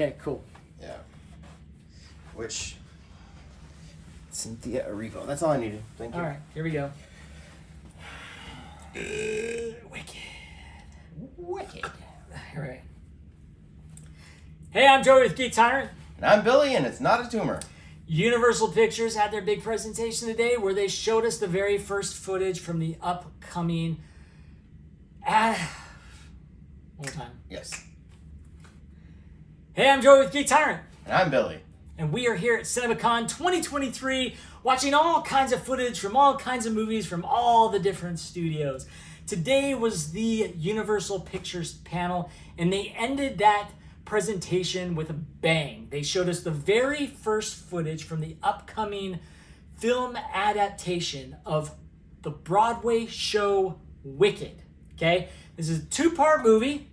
Okay, cool. Yeah. Which... Cynthia Erivo. That's all I needed. Thank you. All right, here we go. Wicked. All right. Hey, I'm Joey with GeekTyrant. And I'm Billy, and it's not a tumor. Universal Pictures had their big presentation today where they showed us the very first footage from the upcoming... One more time. Yes. Hey, I'm Joey with GeekTyrant. And I'm Billy. And we are here at CinemaCon 2023 watching all kinds of footage from all kinds of movies from all the different studios. Today was the Universal Pictures panel, and they ended that presentation with a bang. They showed us the very first footage from the upcoming film adaptation of the Broadway show Wicked. Okay? This is a two-part movie.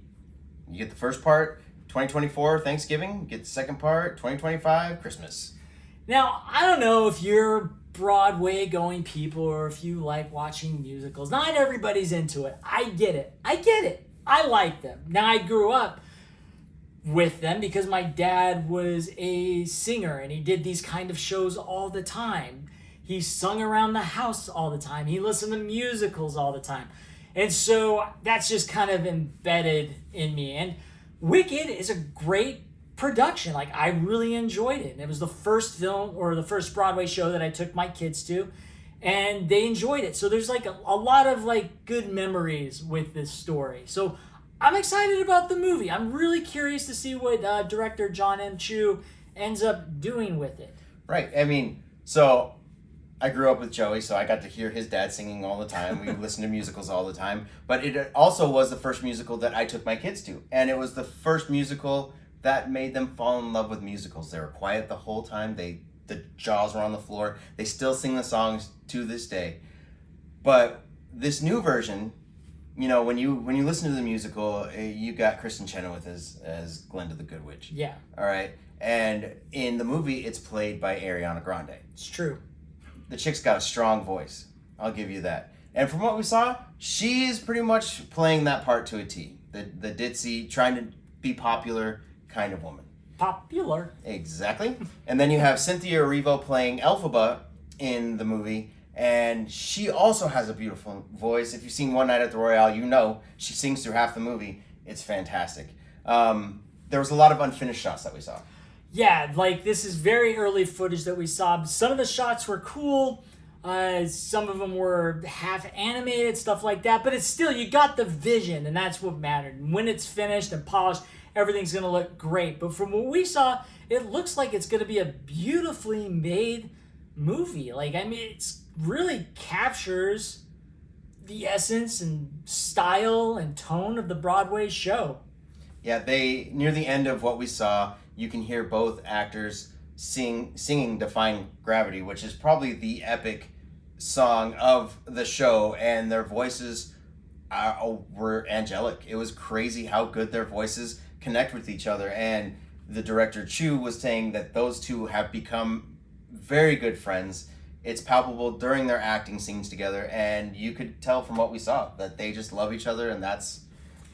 You get the first part, 2024, Thanksgiving. You get the second part, 2025, Christmas. Now, I don't know if you're Broadway going people or if you like watching musicals. Not everybody's into it. I get it. I like them. Now, I grew up with them because my dad was a singer and he did these kind of shows all the time. He sung around the house all the time. He listened to musicals all the time. And so that's just kind of embedded in me. And Wicked is a great production. Like, I really enjoyed it. And it was the first film or the first Broadway show that I took my kids to, and they enjoyed it. So there's like a lot of like good memories with this story. So I'm excited about the movie. I'm really curious to see what director John M. Chu ends up doing with it. Right. I mean, so I grew up with Joey, so I got to hear his dad singing all the time. We listened to musicals all the time. But it also was the first musical that I took my kids to. And it was the first musical that made them fall in love with musicals. They were quiet the whole time. The jaws were on the floor. They still sing the songs to this day. But this new version, you know, when you listen to the musical, you got Kristen Chenoweth as Glinda the Good Witch. Yeah. All right. And in the movie, it's played by Ariana Grande. It's true. The chick's got a strong voice. I'll give you that. And from what we saw, she's pretty much playing that part to a T. The ditzy, trying to be popular kind of woman. Popular. Exactly. And then you have Cynthia Erivo playing Elphaba in the movie, and she also has a beautiful voice. If you've seen One Night at the Royale, you know she sings through half the movie. It's fantastic. There was a lot of unfinished shots that we saw. Yeah, like this is very early footage that we saw. Some of the shots were cool. Some of them were half animated, stuff like that. But it's still, you got the vision, and that's what mattered. And when it's finished and polished, everything's going to look great. But from what we saw, it looks like it's going to be a beautifully made movie. Like, I mean, it's really captures the essence and style and tone of the Broadway show. Yeah, near the end of what we saw, you can hear both actors singing Defying Gravity, which is probably the epic song of the show, and their voices were angelic. It was crazy how good their voices connect with each other, and the director Chu was saying that those two have become very good friends. It's palpable during their acting scenes together, and you could tell from what we saw that they just love each other, and that's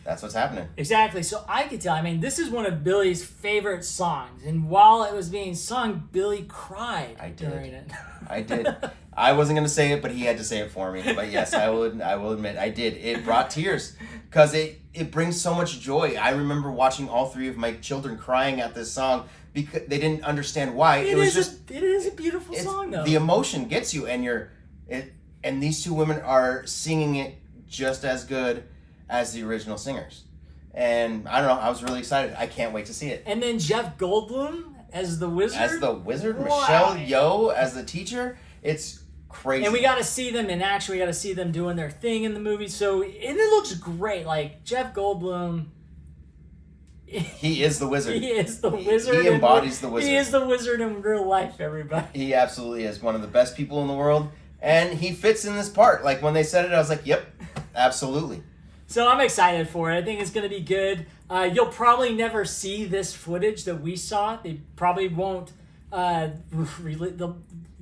what's happening. Exactly. So I could tell, I mean, this is one of Billy's favorite songs. And while it was being sung, Billy cried during it. I did. I wasn't going to say it, but he had to say it for me. But yes, I will admit, I did. It brought tears because it brings so much joy. I remember watching all three of my children crying at this song because they didn't understand why. It is a beautiful song, though. The emotion gets you, and these two women are singing it just as good as the original singers. And I don't know, I was really excited. I can't wait to see it. And then Jeff Goldblum as the wizard. Wow. Michelle Yeoh as the teacher. It's crazy. And we got to see them in action. We got to see them doing their thing in the movie. So, and it looks great. Like, Jeff Goldblum. He is the wizard. He is the wizard. He embodies the wizard. He is the wizard in real life, everybody. He absolutely is one of the best people in the world. And he fits in this part. Like, when they said it, I was like, yep, absolutely. So I'm excited for it. I think it's going to be good. You'll probably never see this footage that we saw. They probably won't.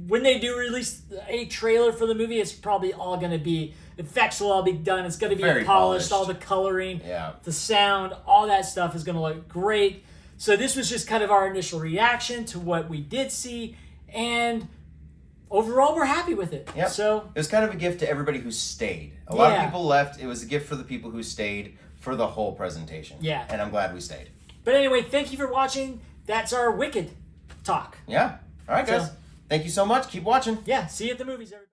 When they do release a trailer for the movie, it's probably all going to be, effects will all be done. It's going to be very polished, all the coloring, the sound, all that stuff is going to look great. So this was just kind of our initial reaction to what we did see, and overall we're happy with it. Yep. So it was kind of a gift to everybody who stayed. A lot of Yeah. people left. It was a gift for the people who stayed for the whole presentation. Yeah. And I'm glad we stayed. But anyway, thank you for watching. That's our Wicked talk. Yeah. All right, guys. So- Thank you so much. Keep watching. Yeah, see you at the movies, everybody.